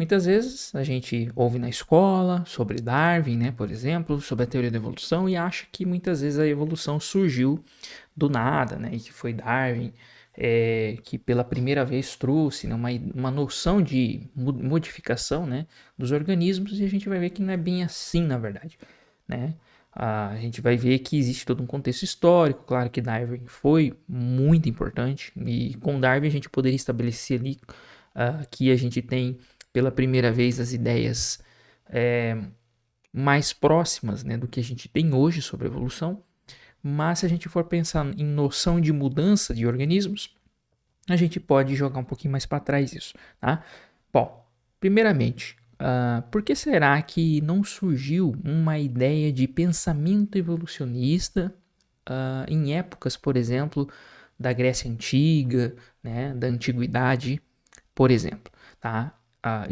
Muitas vezes a gente ouve na escola sobre Darwin, né, por exemplo, sobre a teoria da evolução e acha que muitas vezes a evolução surgiu do nada, né, e que foi Darwin que pela primeira vez trouxe, né, uma noção de modificação, né, dos organismos e a gente vai ver que não é bem assim, na verdade, né? A gente vai ver que existe todo um contexto histórico, claro que Darwin foi muito importante e com Darwin a gente poderia estabelecer ali que a gente tem pela primeira vez as ideias é, mais próximas, né, do que a gente tem hoje sobre evolução, mas se a gente for pensar em noção de mudança de organismos, a gente pode jogar um pouquinho mais para trás isso, tá? Bom, primeiramente, por que será que não surgiu uma ideia de pensamento evolucionista em épocas, por exemplo, da Grécia Antiga, né, da Antiguidade, por exemplo, tá?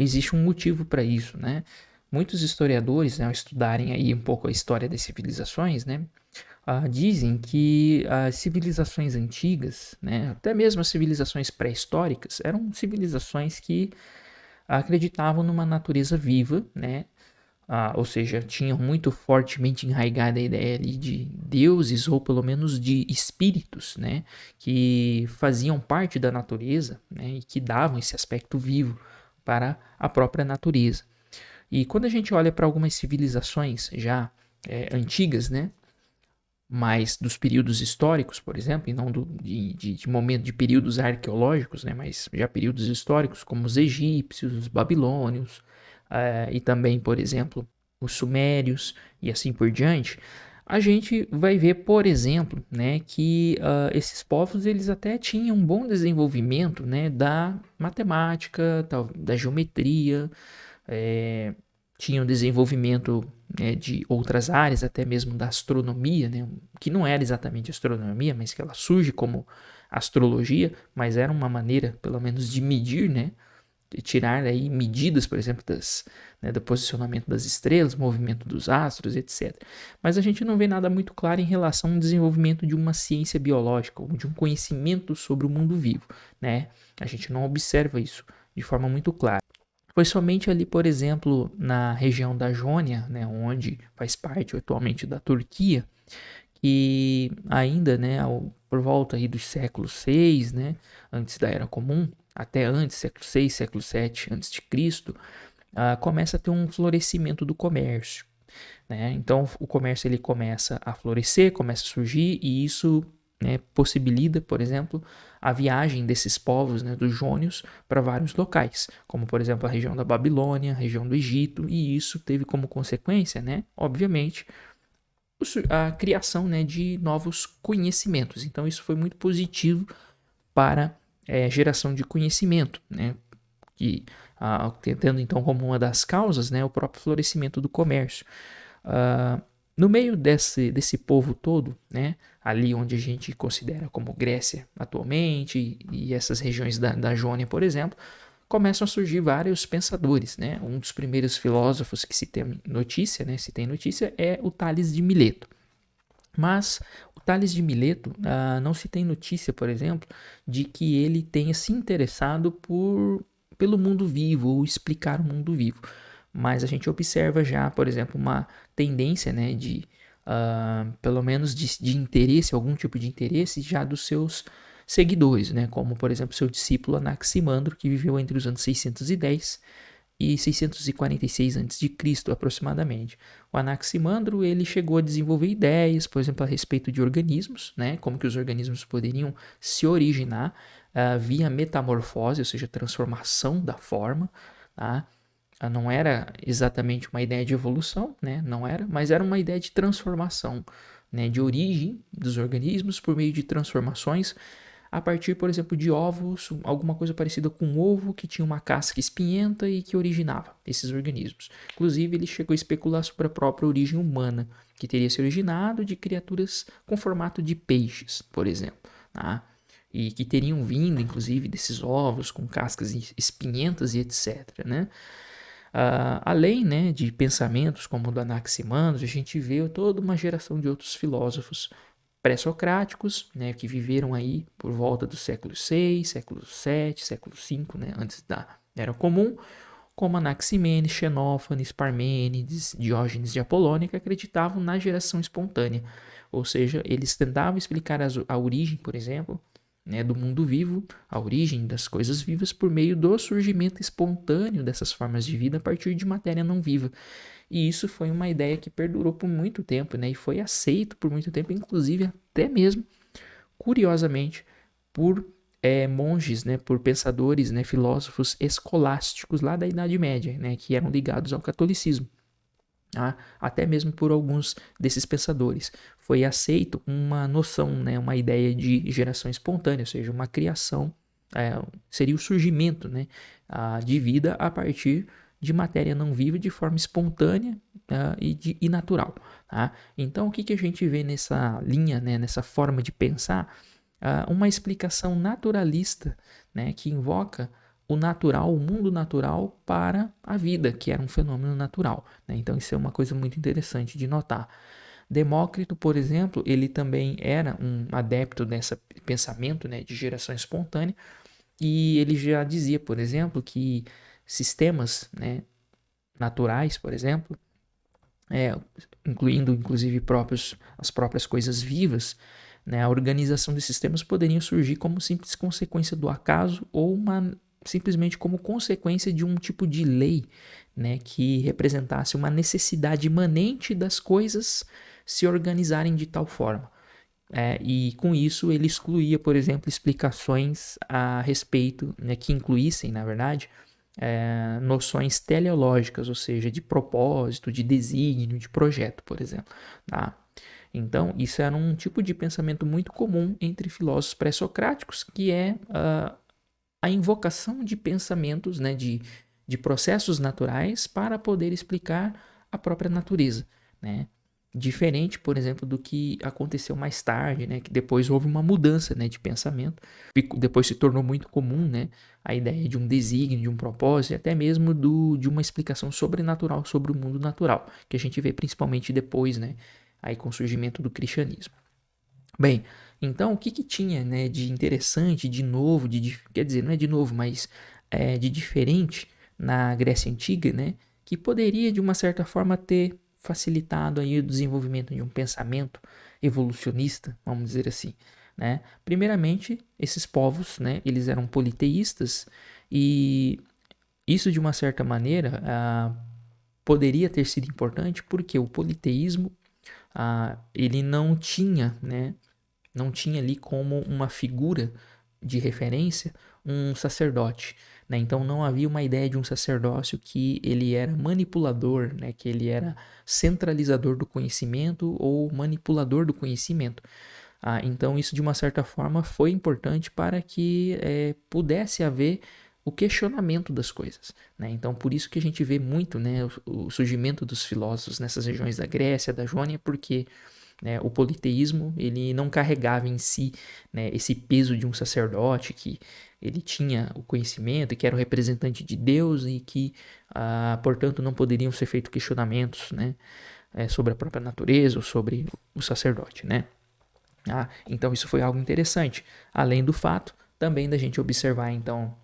Existe um motivo para isso, né? Muitos historiadores, né, ao estudarem aí um pouco a história das civilizações, né, dizem que as civilizações antigas, né, até mesmo as civilizações pré-históricas, eram civilizações que acreditavam numa natureza viva, né, ou seja, tinham muito fortemente enraigada a ideia ali de deuses ou pelo menos de espíritos, né, que faziam parte da natureza, né, e que davam esse aspecto vivo para a própria natureza. E quando a gente olha para algumas civilizações já antigas, né, mas dos períodos históricos, por exemplo, e não de momento de períodos arqueológicos, né, mas já períodos históricos, como os egípcios, os babilônios, e também, por exemplo, os sumérios e assim por diante, a gente vai ver, por exemplo, né, que esses povos eles até tinham um bom desenvolvimento, né, da matemática, da geometria, é, tinham desenvolvimento, né, de outras áreas, até mesmo da astronomia, né, que não era exatamente astronomia, mas que ela surge como astrologia, mas era uma maneira, pelo menos, de medir, né, de tirar aí medidas, por exemplo, do posicionamento das estrelas, movimento dos astros, etc. Mas a gente não vê nada muito claro em relação ao desenvolvimento de uma ciência biológica ou de um conhecimento sobre o mundo vivo, né? A gente não observa isso de forma muito clara. Foi somente ali, por exemplo, na região da Jônia, né, onde faz parte atualmente da Turquia, que ainda, né, por volta aí dos séculos 6, né, antes da Era Comum, até antes, século 6, século 7 antes de Cristo, começa a ter um florescimento do comércio, né? Então o comércio ele começa a florescer, começa a surgir e isso, né, possibilita, por exemplo, a viagem desses povos, né, dos jônios para vários locais, como por exemplo a região da Babilônia, a região do Egito, e isso teve como consequência, né, obviamente, a criação, né, de novos conhecimentos. Então isso foi muito positivo para geração de conhecimento, né, que tendo então como uma das causas, né, o próprio florescimento do comércio. Uh, no meio desse povo todo, né, ali onde a gente considera como Grécia atualmente e essas regiões da Jônia, por exemplo, começam a surgir vários pensadores, né? Um dos primeiros filósofos que se tem notícia, né, se tem notícia é o Tales de Mileto. Mas o Tales de Mileto não se tem notícia, por exemplo, de que ele tenha se interessado pelo mundo vivo ou explicar o mundo vivo. Mas a gente observa já, por exemplo, uma tendência, né, pelo menos de interesse, algum tipo de interesse já dos seus seguidores, né, como por exemplo seu discípulo Anaximandro, que viveu entre os anos 610 e 646 a.C. aproximadamente. O Anaximandro ele chegou a desenvolver ideias, por exemplo, a respeito de organismos, né, como que os organismos poderiam se originar via metamorfose, ou seja, transformação da forma, tá? Não era exatamente uma ideia de evolução, né? Não era, mas era uma ideia de transformação, né? De origem dos organismos por meio de transformações a partir, por exemplo, de ovos, alguma coisa parecida com um ovo que tinha uma casca espinhenta e que originava esses organismos. Inclusive, ele chegou a especular sobre a própria origem humana, que teria se originado de criaturas com formato de peixes, por exemplo, tá? E que teriam vindo, inclusive, desses ovos com cascas espinhentas e etc, né? Além, né, de pensamentos como o do Anaximandro, a gente vê toda uma geração de outros filósofos pré-socráticos, né, que viveram aí por volta do século 6, século 7, século 5, né, antes da Era Comum, como Anaximenes, Xenófanes, Parmênides, Diógenes de Apolônia, que acreditavam na geração espontânea. Ou seja, eles tentavam explicar a origem, por exemplo, né, do mundo vivo, a origem das coisas vivas por meio do surgimento espontâneo dessas formas de vida a partir de matéria não viva. E isso foi uma ideia que perdurou por muito tempo, né, e foi aceito por muito tempo, inclusive até mesmo, curiosamente, por monges, né, por pensadores, né, filósofos escolásticos lá da Idade Média, né, que eram ligados ao catolicismo. Até mesmo por alguns desses pensadores. Foi aceito uma noção, né, uma ideia de geração espontânea, ou seja, uma criação, seria o surgimento, né, de vida a partir de matéria não viva de forma espontânea e natural. Tá? Então, o que a gente vê nessa linha, né, nessa forma de pensar? Uma explicação naturalista, né, que invoca o natural, o mundo natural para a vida, que era um fenômeno natural. Né? Então isso é uma coisa muito interessante de notar. Demócrito, por exemplo, ele também era um adepto desse pensamento, né, de geração espontânea, e ele já dizia, por exemplo, que sistemas, né, naturais, por exemplo, incluindo inclusive as próprias coisas vivas, né, a organização de sistemas poderiam surgir como simples consequência do acaso ou simplesmente como consequência de um tipo de lei, né, que representasse uma necessidade imanente das coisas se organizarem de tal forma. E com isso ele excluía, por exemplo, explicações a respeito, né, que incluíssem, na verdade, noções teleológicas, ou seja, de propósito, de desígnio, de projeto, por exemplo. Tá? Então, isso era um tipo de pensamento muito comum entre filósofos pré-socráticos, que é a invocação de pensamentos, né, de processos naturais para poder explicar a própria natureza, né? Diferente, por exemplo, do que aconteceu mais tarde, né, que depois houve uma mudança, né, de pensamento, depois se tornou muito comum, né, a ideia de um desígnio, de um propósito, e até mesmo de uma explicação sobrenatural sobre o mundo natural, que a gente vê principalmente depois, né, aí com o surgimento do cristianismo. Bem, então o que tinha, né, de interessante, de novo, quer dizer, não é de novo, mas de diferente na Grécia Antiga, né, que poderia de uma certa forma ter facilitado aí o desenvolvimento de um pensamento evolucionista, vamos dizer assim, né? Primeiramente, esses povos, né, eles eram politeístas e isso de uma certa maneira poderia ter sido importante porque o politeísmo ele não tinha, né, não tinha ali como uma figura de referência um sacerdote, né? Então não havia uma ideia de um sacerdócio que ele era manipulador, né? Que ele era centralizador do conhecimento ou manipulador do conhecimento. Então isso de uma certa forma foi importante para que pudesse haver o questionamento das coisas, né? Então por isso que a gente vê muito, né, o surgimento dos filósofos nessas regiões da Grécia, da Jônia, porque o politeísmo ele não carregava em si, né, esse peso de um sacerdote que ele tinha o conhecimento e que era o representante de Deus e que, portanto, não poderiam ser feitos questionamentos, né, sobre a própria natureza ou sobre o sacerdote, né? Então isso foi algo interessante, além do fato também da gente observar então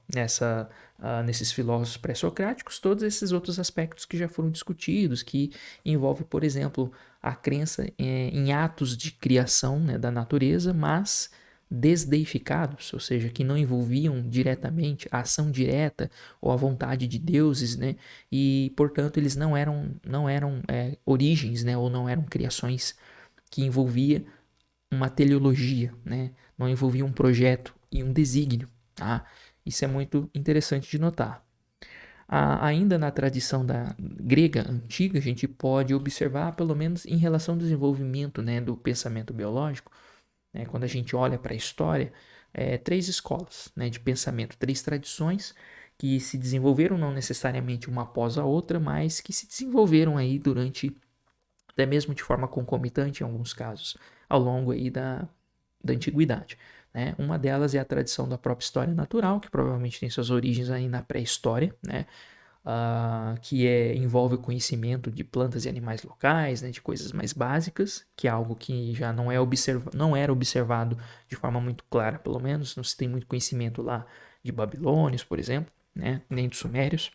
nesses filósofos pré-socráticos todos esses outros aspectos que já foram discutidos, que envolve, por exemplo, a crença em atos de criação, né, da natureza, mas desdeificados, ou seja, que não envolviam diretamente a ação direta ou a vontade de deuses, né, e portanto eles não eram origens, né, ou não eram criações que envolvia uma teleologia, né? Não envolvia um projeto e um desígnio. Isso é muito interessante de notar. Ainda na tradição da grega antiga, a gente pode observar, pelo menos em relação ao desenvolvimento, né, do pensamento biológico, né, quando a gente olha para a história, três escolas, né, de pensamento, três tradições que se desenvolveram não necessariamente uma após a outra, mas que se desenvolveram aí durante, até mesmo de forma concomitante em alguns casos, ao longo aí da antiguidade. Né? Uma delas é a tradição da própria história natural, que provavelmente tem suas origens aí na pré-história, né? Que envolve o conhecimento de plantas e animais locais, né? De coisas mais básicas, que é algo que já não era observado de forma muito clara, pelo menos, não se tem muito conhecimento lá de babilônios, por exemplo, né? Nem dos sumérios.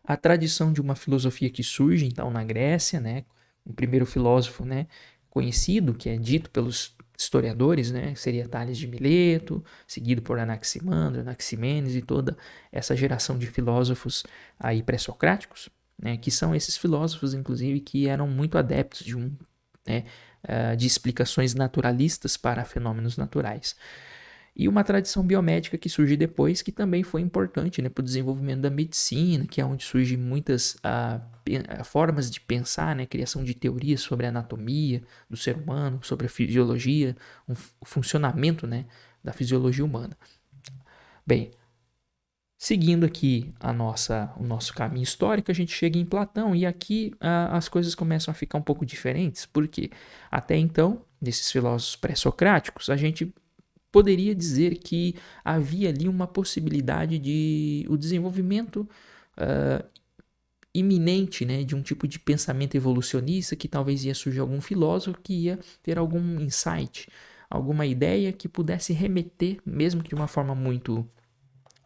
A tradição de uma filosofia que surge, então, na Grécia, né? O primeiro filósofo, né, conhecido, que é dito pelos historiadores, né, seria Tales de Mileto, seguido por Anaximandro, Anaximenes e toda essa geração de filósofos aí pré-socráticos, né, que são esses filósofos, inclusive, que eram muito adeptos né, de explicações naturalistas para fenômenos naturais. E uma tradição biomédica que surge depois, que também foi importante, né, para o desenvolvimento da medicina, que é onde surgem muitas formas de pensar, né, criação de teorias sobre a anatomia do ser humano, sobre a fisiologia, o funcionamento, né, da fisiologia humana. Bem, seguindo aqui o nosso caminho histórico, a gente chega em Platão e aqui as coisas começam a ficar um pouco diferentes, porque até então, nesses filósofos pré-socráticos, a gente poderia dizer que havia ali uma possibilidade de o desenvolvimento uh, iminente, né, de um tipo de pensamento evolucionista, que talvez ia surgir algum filósofo que ia ter algum insight, alguma ideia que pudesse remeter, mesmo que de uma forma muito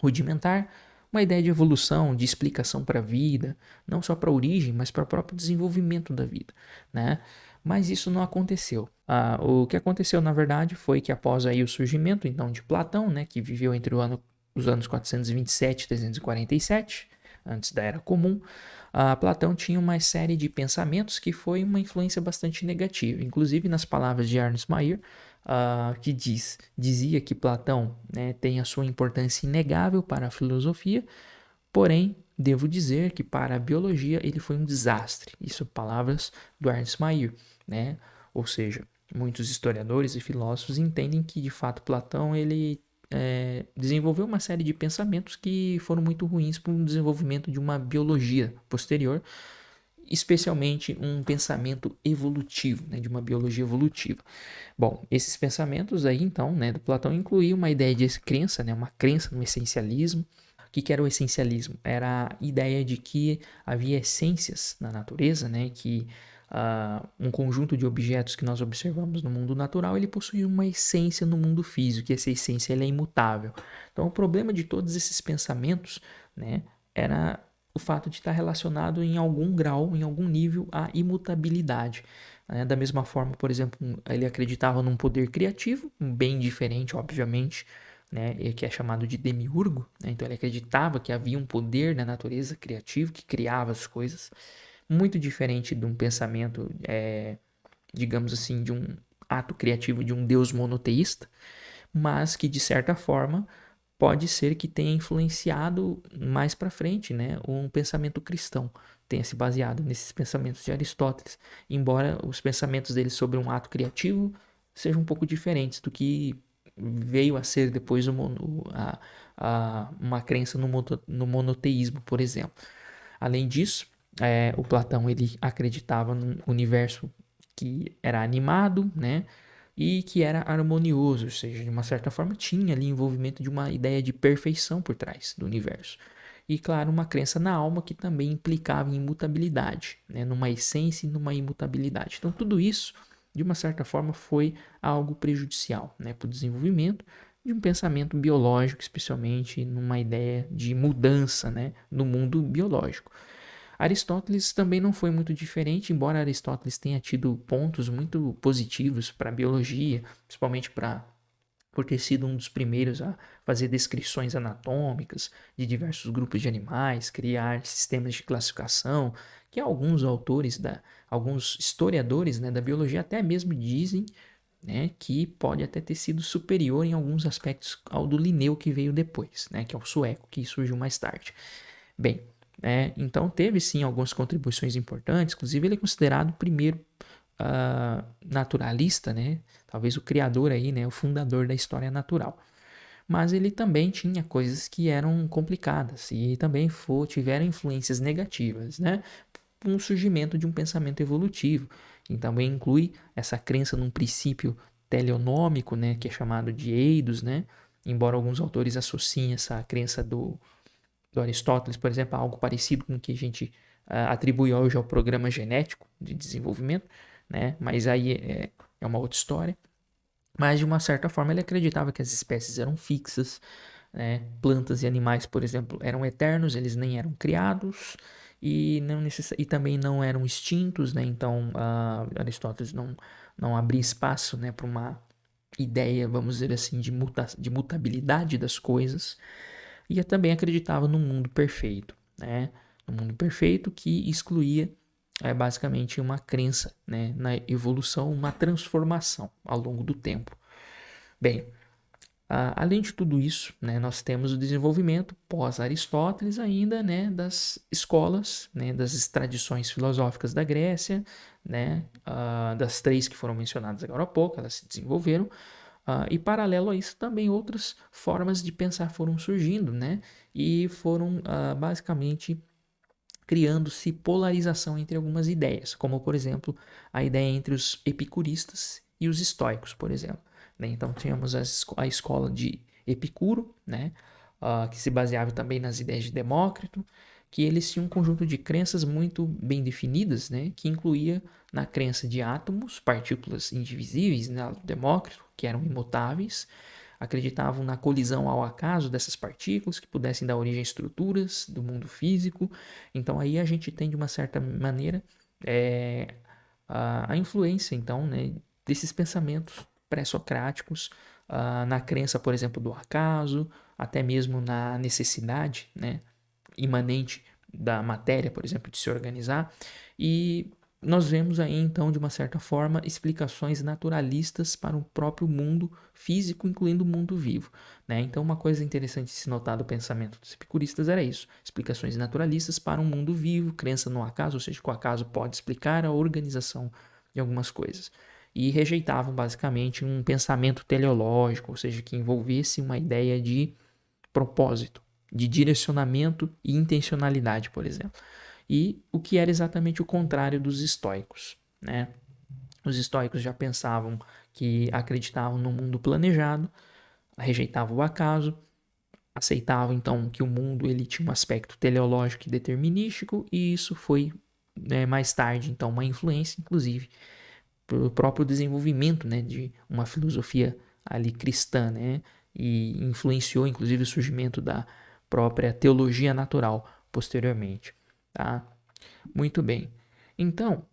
rudimentar, uma ideia de evolução, de explicação para a vida, não só para a origem, mas para o próprio desenvolvimento da vida, né? Mas isso não aconteceu. O que aconteceu, na verdade, foi que após aí o surgimento, então, de Platão, né, que viveu entre os anos 427 e 347, antes da Era Comum, Platão tinha uma série de pensamentos que foi uma influência bastante negativa. Inclusive, nas palavras de Ernst Mayr, que dizia que Platão, né, tem a sua importância inegável para a filosofia, porém, devo dizer que para a biologia ele foi um desastre. Isso palavras do Ernst Mayr, né? Ou seja, muitos historiadores e filósofos entendem que de fato Platão ele desenvolveu uma série de pensamentos que foram muito ruins para o desenvolvimento de uma biologia posterior, especialmente um pensamento evolutivo, né, de uma biologia evolutiva. Bom, esses pensamentos aí, então, né, do Platão incluíam uma ideia de crença, né, uma crença no essencialismo. O que era o essencialismo? Era a ideia de que havia essências na natureza, né, que um conjunto de objetos que nós observamos no mundo natural, ele possui uma essência no mundo físico, e essa essência ela é imutável. Então, o problema de todos esses pensamentos, né, era o fato de estar relacionado em algum grau, em algum nível, à imutabilidade. Da mesma forma, por exemplo, ele acreditava num poder criativo, bem diferente, obviamente, né, que é chamado de demiurgo. Né? Então ele acreditava que havia um poder na natureza criativo que criava as coisas, muito diferente de um pensamento, digamos assim, de um ato criativo de um deus monoteísta, mas que de certa forma pode ser que tenha influenciado mais para frente, né, um pensamento cristão, tenha se baseado nesses pensamentos de Aristóteles, embora os pensamentos dele sobre um ato criativo sejam um pouco diferentes do que veio a ser depois uma crença no monoteísmo, por exemplo. Além disso, o Platão ele acreditava num universo que era animado, né? E que era harmonioso, ou seja, de uma certa forma tinha ali envolvimento de uma ideia de perfeição por trás do universo. E claro, uma crença na alma que também implicava em imutabilidade, né? Numa essência e numa imutabilidade. Então tudo isso, de uma certa forma, foi algo prejudicial, né? Para o desenvolvimento de um pensamento biológico, especialmente numa ideia de mudança, né? No mundo biológico. Aristóteles também não foi muito diferente, embora Aristóteles tenha tido pontos muito positivos para a biologia, principalmente por ter sido um dos primeiros a fazer descrições anatômicas de diversos grupos de animais, criar sistemas de classificação, que alguns historiadores, né, da biologia até mesmo dizem, né, que pode até ter sido superior em alguns aspectos ao do Linneu que veio depois, né, que é o sueco que surgiu mais tarde. Bem, então teve sim algumas contribuições importantes, inclusive ele é considerado o primeiro naturalista, né? Talvez o criador aí, né? O fundador da história natural. Mas ele também tinha coisas que eram complicadas e também tiveram influências negativas, né? Um surgimento de um pensamento evolutivo, que também inclui essa crença num princípio teleonômico, né? Que é chamado de eidos, né? Embora alguns autores associem essa crença do Aristóteles, por exemplo, algo parecido com o que a gente atribui hoje ao programa genético de desenvolvimento, né? Mas aí é uma outra história. Mas de uma certa forma ele acreditava que as espécies eram fixas, né? Plantas e animais, por exemplo, eram eternos, eles nem eram criados e, e também não eram extintos, né? Então, Aristóteles não abria espaço, né, para uma ideia, vamos dizer assim, de mutabilidade das coisas. E também acreditava no mundo perfeito, né? No mundo perfeito que excluía basicamente uma crença, né, na evolução, uma transformação ao longo do tempo. Bem, além de tudo isso, né, nós temos o desenvolvimento pós-Aristóteles ainda, né, das escolas, né, das tradições filosóficas da Grécia, né, das três que foram mencionadas agora há pouco, elas se desenvolveram, e paralelo a isso também outras formas de pensar foram surgindo, né, e foram basicamente criando-se polarização entre algumas ideias, como por exemplo a ideia entre os epicuristas e os estoicos, por exemplo. Né? Então tínhamos a escola de Epicuro, né? Que se baseava também nas ideias de Demócrito, que eles tinham um conjunto de crenças muito bem definidas, né? Que incluía na crença de átomos, partículas indivisíveis, né? Demócrito, que eram imutáveis, acreditavam na colisão ao acaso dessas partículas que pudessem dar origem a estruturas do mundo físico. Então aí a gente tem de uma certa maneira a influência então, né, desses pensamentos pré-socráticos na crença, por exemplo, do acaso, até mesmo na necessidade, né, imanente da matéria, por exemplo, de se organizar. E nós vemos aí, então, de uma certa forma, explicações naturalistas para o próprio mundo físico, incluindo o mundo vivo. Né? Então, uma coisa interessante de se notar do pensamento dos epicuristas era isso: explicações naturalistas para um mundo vivo, crença no acaso, ou seja, que o acaso pode explicar a organização de algumas coisas. E rejeitavam, basicamente, um pensamento teleológico, ou seja, que envolvesse uma ideia de propósito, de direcionamento e intencionalidade, por exemplo. E o que era exatamente o contrário dos estoicos, né? Os estoicos já pensavam que acreditavam no mundo planejado, rejeitavam o acaso, aceitavam então que o mundo ele tinha um aspecto teleológico e determinístico, e isso foi, né, mais tarde então uma influência, inclusive, para o próprio desenvolvimento, né, de uma filosofia ali cristã, né, e influenciou inclusive o surgimento da própria teologia natural posteriormente, tá? Muito bem. Então,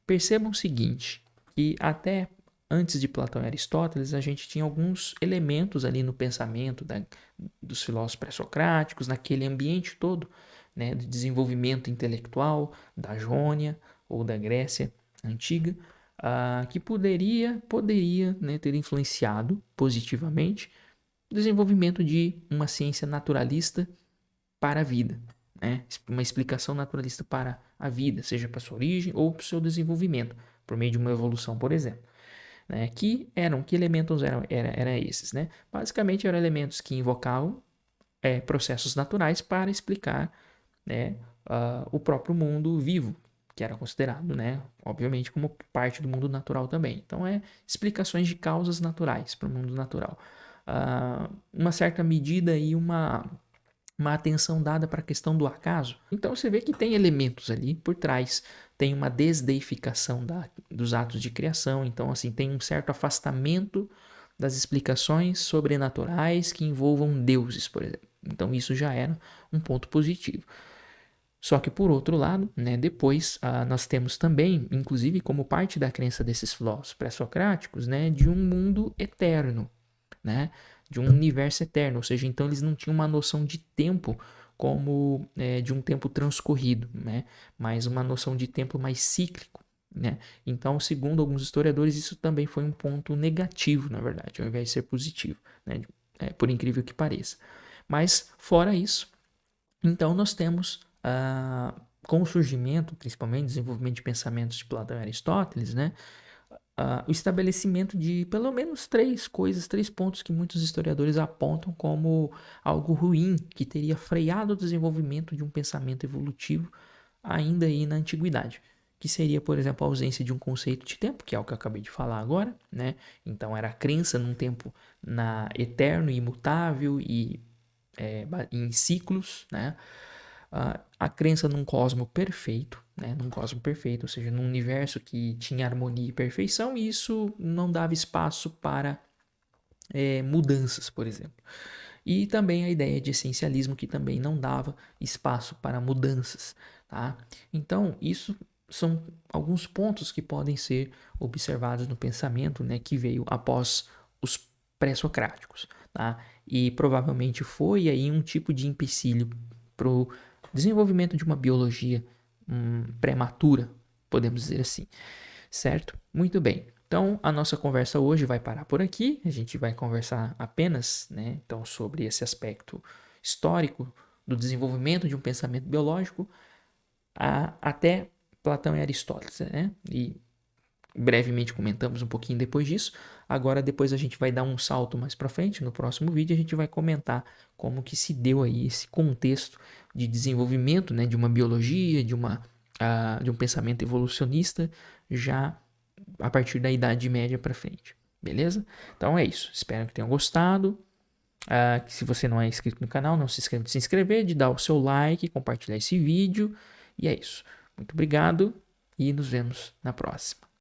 percebam o seguinte, que até antes de Platão e Aristóteles, a gente tinha alguns elementos ali no pensamento dos filósofos pré-socráticos, naquele ambiente todo, né, de desenvolvimento intelectual da Jônia ou da Grécia antiga, que poderia, né, ter influenciado positivamente o desenvolvimento de uma ciência naturalista para a vida, né? Uma explicação naturalista para a vida, seja para sua origem ou para o seu desenvolvimento, por meio de uma evolução, por exemplo. Né? Que elementos eram esses? Né? Basicamente eram elementos que invocavam processos naturais para explicar, né, o próprio mundo vivo, que era considerado, né, obviamente, como parte do mundo natural também. Então, explicações de causas naturais para o mundo natural. Uma certa medida e uma atenção dada para a questão do acaso. Então você vê que tem elementos ali por trás, tem uma desdeificação dos atos de criação, então assim tem um certo afastamento das explicações sobrenaturais que envolvam deuses, por exemplo. Então isso já era um ponto positivo. Só que por outro lado, né, depois nós temos também, inclusive como parte da crença desses filósofos pré-socráticos, né, de um mundo eterno, né, de um universo eterno, ou seja, então eles não tinham uma noção de tempo como de um tempo transcorrido, né, mas uma noção de tempo mais cíclico, né. Então, segundo alguns historiadores, isso também foi um ponto negativo, na verdade, ao invés de ser positivo, né, por incrível que pareça. Mas fora isso, então nós temos com o surgimento, principalmente desenvolvimento de pensamentos de Platão e Aristóteles, né, o estabelecimento de pelo menos três pontos que muitos historiadores apontam como algo ruim, que teria freado o desenvolvimento de um pensamento evolutivo ainda aí na antiguidade. Que seria, por exemplo, a ausência de um conceito de tempo, que é o que eu acabei de falar agora, né? Então era a crença num tempo eterno, imutável e em ciclos, né? A crença num cosmo perfeito, né? Num cosmo perfeito, ou seja, num universo que tinha harmonia e perfeição, e isso não dava espaço para mudanças, por exemplo. E também a ideia de essencialismo, que também não dava espaço para mudanças, tá? Então, isso são alguns pontos que podem ser observados no pensamento, né, que veio após os pré-socráticos, tá? E provavelmente foi aí um tipo de empecilho para o desenvolvimento de uma biologia prematura, podemos dizer assim, certo? Muito bem. Então, a nossa conversa hoje vai parar por aqui. A gente vai conversar apenas, né, então, sobre esse aspecto histórico do desenvolvimento de um pensamento biológico até Platão e Aristóteles, né? E brevemente comentamos um pouquinho depois disso. Agora, depois a gente vai dar um salto mais para frente. No próximo vídeo, a gente vai comentar como que se deu aí esse contexto de desenvolvimento, né, de uma biologia, de um pensamento evolucionista já a partir da Idade Média para frente. Beleza? Então é isso. Espero que tenham gostado. Que se você não é inscrito no canal, não se esqueça de se inscrever, de dar o seu like, compartilhar esse vídeo. E é isso. Muito obrigado e nos vemos na próxima.